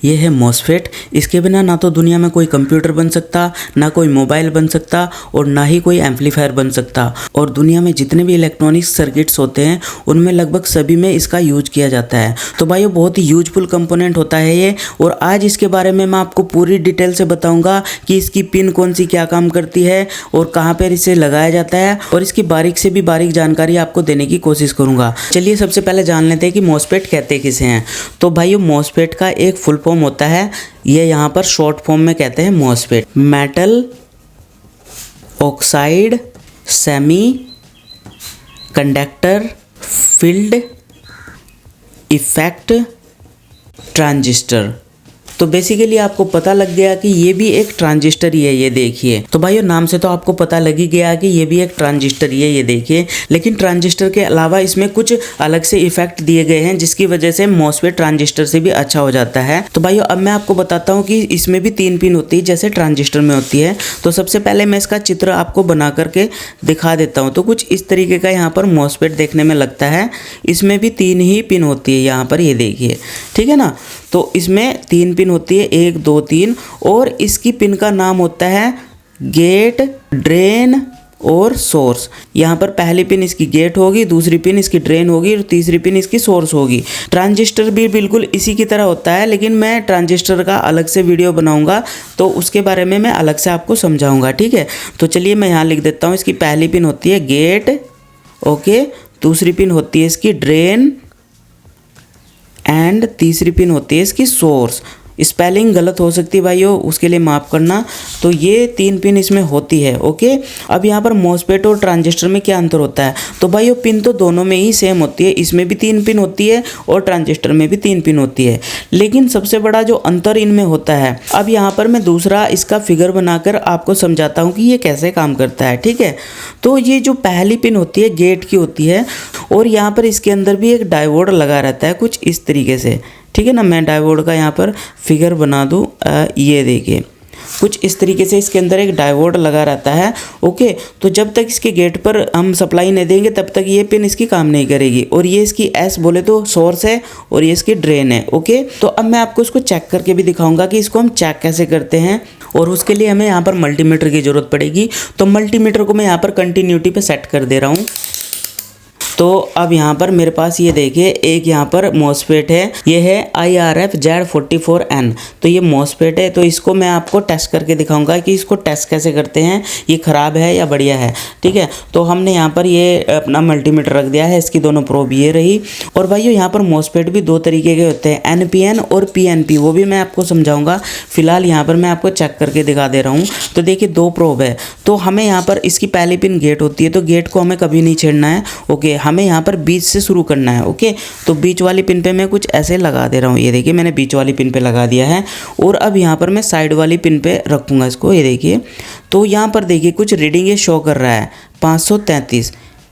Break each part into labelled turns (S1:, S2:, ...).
S1: ये है मॉसफेट। इसके बिना ना तो दुनिया में कोई कंप्यूटर बन सकता, ना कोई मोबाइल बन सकता और ना ही कोई एम्पलीफायर बन सकता। और दुनिया में जितने भी इलेक्ट्रॉनिक सर्किट्स होते हैं उनमें लगभग सभी में इसका यूज किया जाता है। तो भाइयों बहुत ही यूजफुल कंपोनेंट होता है ये। और आज इसके बारे में मैं आपको पूरी डिटेल से बताऊंगा कि इसकी पिन कौन सी क्या काम करती है और कहाँ पर इसे लगाया जाता है, और इसकी बारीक से भी बारीक जानकारी आपको देने की कोशिश करूंगा। चलिए सबसे पहले जान लेते हैं कि मॉसफेट कहते किसे हैं। तो भाइयों मॉसफेट का एक फुल फॉर्म होता है, ये यहाँ पर शॉर्ट फॉर्म में कहते हैं MOSFET, metal oxide semi conductor field effect transistor. तो बेसिकली आपको पता लग गया कि ये भी एक ट्रांजिस्टर ही है, ये देखिए। तो भाइयों नाम से तो आपको पता लग ही गया कि ये भी एक ट्रांजिस्टर ही है, ये देखिए। लेकिन ट्रांजिस्टर के अलावा इसमें कुछ अलग से इफेक्ट दिए गए हैं जिसकी वजह से मॉसफेट ट्रांजिस्टर से भी अच्छा हो जाता है। तो भाइयों अब मैं आपको बताता हूँ कि इसमें भी 3 पिन होती है जैसे ट्रांजिस्टर में होती है। तो सबसे पहले मैं इसका चित्र आपको बना करके दिखा देता हूँ। तो कुछ इस तरीके का यहाँ पर मॉसफेट देखने में लगता है। इसमें भी 3 ही पिन होती है यहाँ पर, ये देखिए, ठीक है ना। तो इसमें 3 पिन होती है, 1 2 3, और इसकी पिन का नाम होता है गेट, ड्रेन और सोर्स। यहाँ पर पहली पिन इसकी गेट होगी, दूसरी पिन इसकी ड्रेन होगी और तीसरी पिन इसकी सोर्स होगी। ट्रांजिस्टर भी बिल्कुल इसी की तरह होता है, लेकिन मैं ट्रांजिस्टर का अलग से वीडियो बनाऊंगा तो उसके बारे में मैं अलग से आपको समझाऊंगा, ठीक है। तो चलिए मैं यहाँ लिख देता हूँ। इसकी पहली पिन होती है गेट, ओके, दूसरी पिन होती है इसकी ड्रेन एंड तीसरी पिन होती है इसकी सोर्स। स्पेलिंग गलत हो सकती है भाइयों, उसके लिए माफ़ करना। तो ये 3 पिन इसमें होती है, ओके। अब यहाँ पर मॉसफेट और ट्रांजिस्टर में क्या अंतर होता है? तो भाइयों पिन तो दोनों में ही सेम होती है, इसमें भी 3 पिन होती है और ट्रांजिस्टर में भी 3 पिन होती है। लेकिन सबसे बड़ा जो अंतर इनमें होता है, अब यहाँ पर मैं दूसरा इसका फिगर बनाकर आपको समझाता हूँ कि ये कैसे काम करता है, ठीक है। तो ये जो पहली पिन होती है गेट की होती है, और यहाँ पर इसके अंदर भी एक डायोड लगा रहता है कुछ इस तरीके से, ठीक है ना। मैं डायोड का यहाँ पर फिगर बना दूँ, ये देखिए, कुछ इस तरीके से इसके अंदर एक डायोड लगा रहता है, ओके। तो जब तक इसके गेट पर हम सप्लाई नहीं देंगे तब तक ये पिन इसकी काम नहीं करेगी। और ये इसकी एस बोले तो सोर्स है और ये इसकी ड्रेन है, ओके। तो अब मैं आपको इसको चेक करके भी दिखाऊंगा कि इसको हम चेक कैसे करते हैं, और उसके लिए हमें यहाँ पर मल्टीमीटर की ज़रूरत पड़ेगी। तो मल्टीमीटर को मैं यहाँ पर कंटिन्यूटी पे सेट कर दे रहा हूँ। तो अब यहाँ पर मेरे पास ये देखिए एक यहाँ पर मॉसफेट है, ये है IRF Z44N। तो ये मॉसफेट है, तो इसको मैं आपको टेस्ट करके दिखाऊंगा कि इसको टेस्ट कैसे करते हैं, ये ख़राब है या बढ़िया है, ठीक है। तो हमने यहाँ पर ये अपना मल्टीमीटर रख दिया है, इसकी दोनों प्रोब ये रही। और भाइयों यहाँ पर मॉसफेट भी 2 तरीके के होते हैं, NPN और PNP, वो भी मैं आपको समझाऊँगा। फिलहाल यहाँ पर मैं आपको चेक करके दिखा दे रहा हूँ। तो देखिए 2 प्रोब है। तो हमें यहाँ पर इसकी पहली पिन गेट होती है, तो गेट को हमें कभी नहीं छेड़ना है, ओके। हमें यहाँ पर बीच से शुरू करना है, ओके। तो बीच वाली पिन पे मैं कुछ ऐसे लगा दे रहा हूँ, ये देखिए मैंने बीच वाली पिन पे लगा दिया है। और अब यहाँ पर मैं साइड वाली पिन पे रखूँगा इसको, ये देखिए। तो यहाँ पर देखिए कुछ रीडिंग ये शो कर रहा है 533,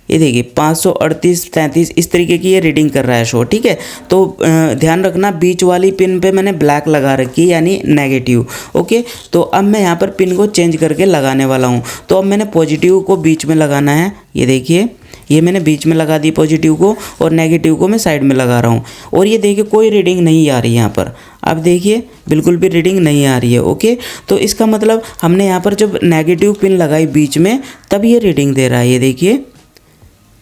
S1: ये देखिए 538 33 इस तरीके की ये रीडिंग कर रहा है शो, ठीक है। तो ध्यान रखना बीच वाली पिन पे मैंने ब्लैक लगा रखी है यानी नेगेटिव, ओके। तो अब मैं यहाँ पर पिन को चेंज करके लगाने वाला हूँ। तो अब मैंने पॉजिटिव को बीच में लगाना है, ये देखिए, ये मैंने बीच में लगा दी पॉजिटिव को, और नेगेटिव को मैं साइड में लगा रहा हूँ। और ये देखिए कोई रीडिंग नहीं आ रही यहाँ पर, अब देखिए बिल्कुल भी रीडिंग नहीं आ रही है, ओके। तो इसका मतलब हमने यहाँ पर जब नेगेटिव पिन लगाई बीच में तब ये रीडिंग दे रहा है, ये देखिए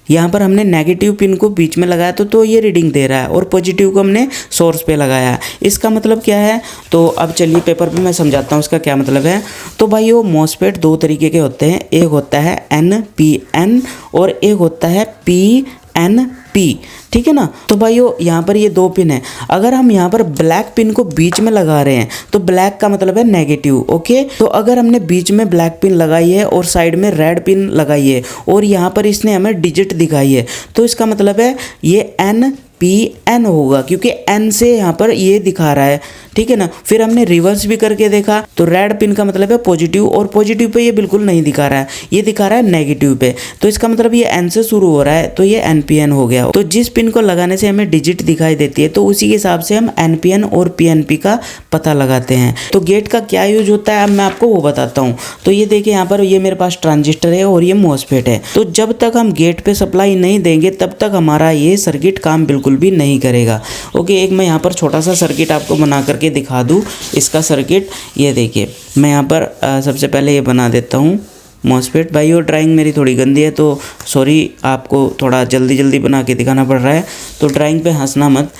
S1: यहाँ पर हमने नेगेटिव पिन को बीच में लगाया तो ये रीडिंग दे रहा है, और पॉजिटिव को हमने सोर्स पे लगाया। इसका मतलब क्या है? तो अब चलिए पेपर पे मैं समझाता हूँ इसका क्या मतलब है। तो भाइयों मॉसफेट 2 तरीके के होते हैं, एक होता है NPN और एक होता है PNP, ठीक है ना। तो भाइयों यहाँ पर ये 2 पिन है। अगर हम यहाँ पर ब्लैक पिन को बीच में लगा रहे हैं तो ब्लैक का मतलब है नेगेटिव, ओके। तो अगर हमने बीच में ब्लैक पिन लगाई है और साइड में रेड पिन लगाई है और यहाँ पर इसने हमें डिजिट दिखाई है, तो इसका मतलब है ये NPN होगा, क्योंकि N से यहाँ पर ये दिखा रहा है, ठीक है ना। फिर हमने रिवर्स भी करके देखा तो रेड पिन का मतलब है पॉजिटिव, और पॉजिटिव पे ये बिल्कुल नहीं दिखा रहा है, ये दिखा रहा है नेगेटिव पे। तो इसका मतलब ये N से शुरू हो रहा है, तो ये NPN हो गया। तो जिस पिन को लगाने से हमें डिजिट दिखाई देती है तो उसी के हिसाब से हम NPN और PNP का पता लगाते हैं। तो गेट का क्या यूज होता है अब मैं आपको वो बताता हूँ। तो ये देखिए यहाँ पर ये मेरे पास ट्रांजिस्टर है और ये मॉसफेट है। तो जब तक हम गेट पे सप्लाई नहीं देंगे तब तक हमारा ये सर्किट काम बिल्कुल भी नहीं करेगा, ओके। एक मैं यहाँ पर छोटा सा सर्किट आपको बना कर करके दिखा दूँ इसका सर्किट। ये देखिए मैं यहाँ पर सबसे पहले ये बना देता हूँ मॉसफेट। भाई वो ड्राइंग मेरी थोड़ी गंदी है तो सॉरी, आपको थोड़ा जल्दी जल्दी बना के दिखाना पड़ रहा है, तो ड्राइंग पे हंसना मत।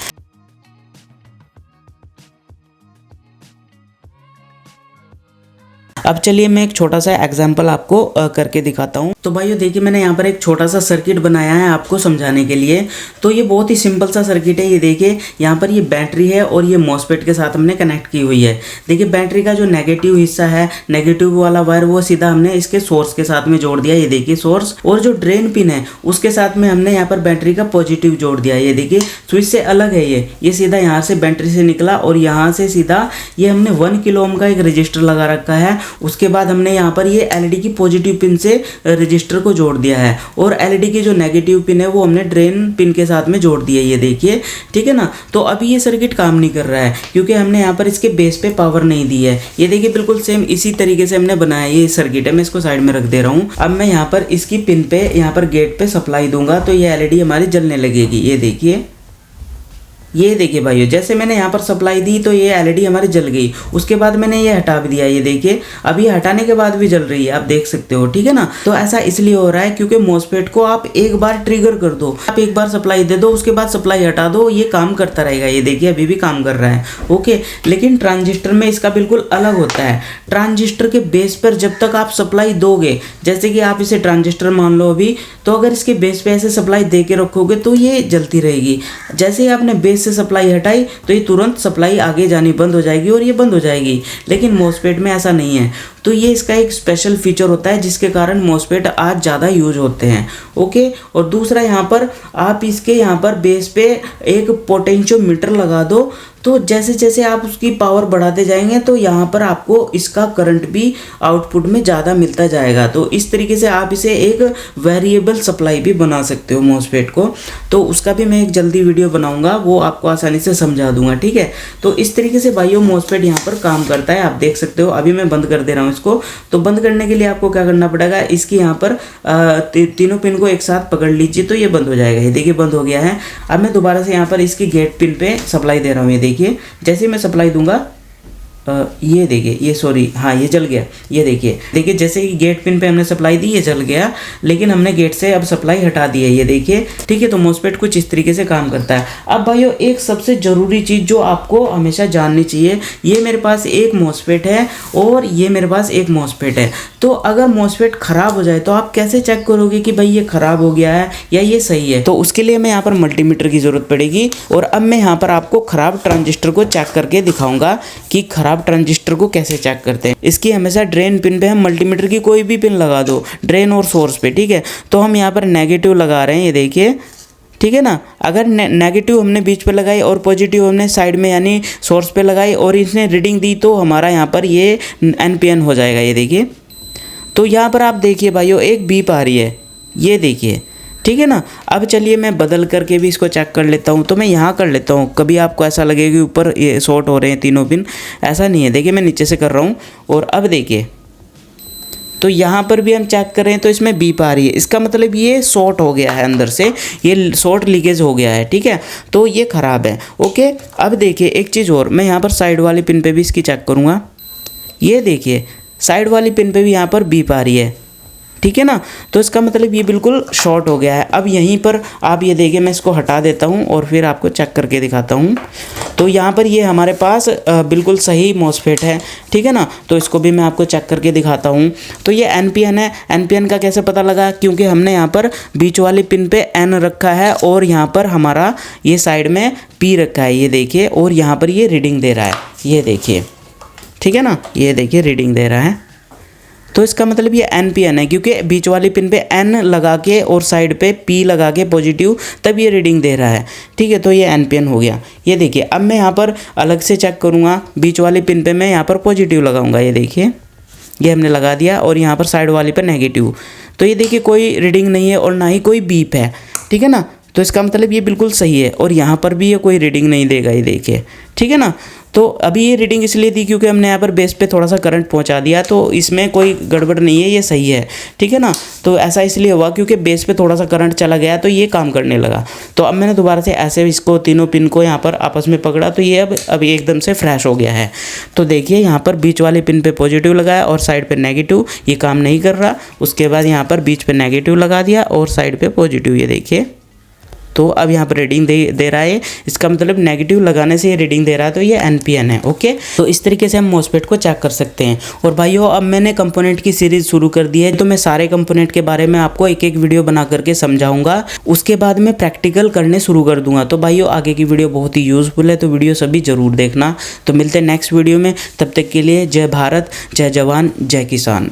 S1: अब चलिए मैं एक छोटा सा एग्जाम्पल आपको करके दिखाता हूँ। तो भाइयों देखिए मैंने यहाँ पर एक छोटा सा सर्किट बनाया है आपको समझाने के लिए। तो ये बहुत ही सिंपल सा सर्किट है। ये देखिए यहाँ पर ये बैटरी है और ये मॉसफेट के साथ हमने कनेक्ट की हुई है। देखिए बैटरी का जो नेगेटिव हिस्सा है, नेगेटिव वाला वायर, वो सीधा हमने इसके सोर्स के साथ में जोड़ दिया। ये देखिए सोर्स, और जो ड्रेन पिन है उसके साथ में हमने यहाँ पर बैटरी का पॉजिटिव जोड़ दिया। ये देखिए स्विच से अलग है ये सीधा यहाँ से बैटरी से निकला और यहाँ से सीधा ये हमने 1 किलो ओम का एक रजिस्टर लगा रखा है। उसके बाद हमने यहाँ पर ये एलईडी की पॉजिटिव पिन से रजिस्टर को जोड़ दिया है और एलईडी की जो नेगेटिव पिन है वो हमने ड्रेन पिन के साथ में जोड़ दिया है। ये देखिए ठीक है ना। तो अभी ये सर्किट काम नहीं कर रहा है क्योंकि हमने यहाँ पर इसके बेस पे पावर नहीं दी है। ये देखिए बिल्कुल सेम इसी तरीके से हमने बनाया ये सर्किट है। मैं इसको साइड में रख दे रहा हूँ। अब मैं यहाँ पर इसकी पिन पे यहाँ पर गेट पे सप्लाई दूंगा तो ये एलईडी हमारी जलने लगेगी। ये देखिए भाइयों, जैसे मैंने यहाँ पर सप्लाई दी तो ये एलईडी हमारी जल गई। उसके बाद मैंने ये हटा भी दिया। ये देखिए अभी हटाने के बाद भी जल रही है, आप देख सकते हो, ठीक है ना। तो ऐसा इसलिए हो रहा है क्योंकि मॉसफेट को आप एक बार ट्रिगर कर दो, आप एक बार सप्लाई दे दो, उसके बाद सप्लाई हटा दो, ये काम करता रहेगा। ये देखिए अभी भी काम कर रहा है, ओके। लेकिन ट्रांजिस्टर में इसका बिल्कुल अलग होता है। ट्रांजिस्टर के बेस पर जब तक आप सप्लाई दोगे, जैसे कि आप इसे ट्रांजिस्टर मान लो अभी, तो अगर इसके बेस पे ऐसे सप्लाई दे के रखोगे तो ये जलती रहेगी। जैसे ही आपने बेस से सप्लाई हटाई तो ये तुरंत सप्लाई आगे जानी बंद हो जाएगी और ये बंद हो जाएगी। लेकिन मॉसफेट में ऐसा नहीं है। तो ये इसका एक स्पेशल फीचर होता है जिसके कारण मॉसफेट आज ज़्यादा यूज होते हैं, ओके। और दूसरा यहाँ पर आप इसके यहाँ पर बेस पे एक पोटेंशियोमीटर लगा दो, तो जैसे जैसे आप उसकी पावर बढ़ाते जाएंगे तो यहाँ पर आपको इसका करंट भी आउटपुट में ज़्यादा मिलता जाएगा। तो इस तरीके से आप इसे एक वेरिएबल सप्लाई भी बना सकते हो मॉसफेट को। तो उसका भी मैं एक जल्दी वीडियो बनाऊंगा, वो आपको आसानी से समझा दूंगा, ठीक है। तो इस तरीके से भाइयों मॉसफेट यहाँ पर काम करता है, आप देख सकते हो। अभी मैं बंद कर दे रहा हूँ इसको। तो बंद करने के लिए आपको क्या करना पड़ेगा, इसकी यहाँ पर तीनों पिन को एक साथ पकड़ लीजिए तो ये बंद हो जाएगा। ये देखिए बंद हो गया है। अब मैं दोबारा से यहाँ पर इसकी गेट पिन पे सप्लाई दे रहा हूँ। ये देखिए जैसे मैं सप्लाई दूंगा ये देखिए, ये सॉरी हाँ ये जल गया। ये देखिए जैसे कि गेट पिन पे हमने सप्लाई दी ये जल गया, लेकिन हमने गेट से अब सप्लाई हटा दी है। ये देखिए ठीक है। तो मॉसफेट कुछ इस तरीके से काम करता है। अब भाइयों एक सबसे ज़रूरी चीज़ जो आपको हमेशा जाननी चाहिए, ये मेरे पास एक मॉसफेट है और ये मेरे पास एक मॉसफेट है। तो अगर मॉसफेट ख़राब हो जाए तो आप कैसे चेक करोगे कि भाई ये ख़राब हो गया है या ये सही है। तो उसके लिए मैं यहाँ पर मल्टीमीटर की ज़रूरत पड़ेगी। और अब मैं यहाँ पर आपको ख़राब ट्रांजिस्टर को चेक करके दिखाऊंगा कि ख़राब ट्रांजिस्टर को कैसे चेक करते हैं। इसकी हमेशा ड्रेन पिन पे हम मल्टीमीटर की कोई भी पिन लगा दो, ड्रेन और सोर्स पे, ठीक है। तो हम यहाँ पर नेगेटिव लगा रहे हैं, ये देखिए, ठीक है ना। अगर नेगेटिव हमने बीच पे लगाई और पॉजिटिव हमने साइड में यानी सोर्स पे लगाई और इसने रीडिंग दी तो हमारा यहाँ पर ये NPN हो जाएगा। ये देखिए। तो यहाँ पर आप देखिए भाइयों एक बीप आ रही है, ये देखिए, ठीक है ना। अब चलिए मैं बदल करके भी इसको चेक कर लेता हूँ। तो मैं यहाँ कर लेता हूँ। कभी आपको ऐसा लगेगा कि ऊपर ये शॉर्ट हो रहे हैं तीनों पिन, ऐसा नहीं है। देखिए मैं नीचे से कर रहा हूँ और अब देखिए तो यहाँ पर भी हम चेक कर रहे हैं तो इसमें बीप आ रही है। इसका मतलब ये शॉर्ट हो गया है, अंदर से ये शॉर्ट लीकेज हो गया है, ठीक है। तो ये ख़राब है, ओके। अब देखिए एक चीज़ और, मैं यहाँ पर साइड वाली पिन पे भी इसकी चेक करूँगा। ये देखिए साइड वाली पिन पे भी यहाँ पर बीप आ रही है, ठीक है ना। तो इसका मतलब ये बिल्कुल शॉर्ट हो गया है। अब यहीं पर आप ये देखिए, मैं इसको हटा देता हूँ और फिर आपको चेक करके दिखाता हूँ। तो यहाँ पर ये हमारे पास बिल्कुल सही मॉसफेट है, ठीक है ना। तो इसको भी मैं आपको चेक करके दिखाता हूँ। तो ये NPN है। NPN का कैसे पता लगा, क्योंकि हमने यहाँ पर बीच वाली पिन पे N रखा है और यहाँ पर हमारा ये साइड में P रखा है, ये देखिए। और यहाँ पर ये रीडिंग दे रहा है, ये देखिए, ठीक है ना। ये देखिए रीडिंग दे रहा है। तो इसका मतलब ये NPN है, क्योंकि बीच वाली पिन पे N लगा के और साइड पे P लगा के पॉजिटिव, तब ये रीडिंग दे रहा है, ठीक है। तो ये NPN हो गया। ये देखिए अब मैं यहाँ पर अलग से चेक करूँगा। बीच वाली पिन पे मैं यहाँ पर पॉजिटिव लगाऊंगा, ये देखिए, ये हमने लगा दिया। और यहाँ पर साइड वाली पर नेगेटिव। तो ये देखिए कोई रीडिंग नहीं है और ना ही कोई बीप है, ठीक है ना। तो इसका मतलब ये बिल्कुल सही है। और यहाँ पर भी ये कोई रीडिंग नहीं देगा, ये देखिए, ठीक है ना। तो अभी ये रीडिंग इसलिए दी क्योंकि हमने यहाँ पर बेस पे थोड़ा सा करंट पहुँचा दिया, तो इसमें कोई गड़बड़ नहीं है, ये सही है, ठीक है ना। तो ऐसा इसलिए हुआ क्योंकि बेस पे थोड़ा सा करंट चला गया तो ये काम करने लगा। तो अब मैंने दोबारा से ऐसे इसको तीनों पिन को यहाँ पर आपस में पकड़ा, तो ये अब एकदम से फ्रेश हो गया है। तो देखिए यहाँ पर बीच वाले पिन पे पॉजिटिव लगाया और साइड पे नेगेटिव, ये काम नहीं कर रहा। उसके बाद यहाँ पर बीच पे नेगेटिव लगा दिया और साइड पे पॉजिटिव, ये देखिए। तो अब यहाँ पर रीडिंग दे रहा है, इसका मतलब नेगेटिव लगाने से ये रीडिंग दे रहा है, तो ये NPN है। ओके, तो इस तरीके से हम मॉसफेट को चेक कर सकते हैं। और भाइयों अब मैंने कंपोनेंट की सीरीज शुरू कर दी है, तो मैं सारे कंपोनेंट के बारे में आपको एक एक वीडियो बना करके समझाऊंगा। उसके बाद मैं प्रैक्टिकल करने शुरू कर दूंगा। तो भाइयों आगे की वीडियो बहुत ही यूजफुल है, तो वीडियो सभी जरूर देखना। तो मिलते हैं नेक्स्ट वीडियो में, तब तक के लिए जय भारत, जय जवान, जय किसान।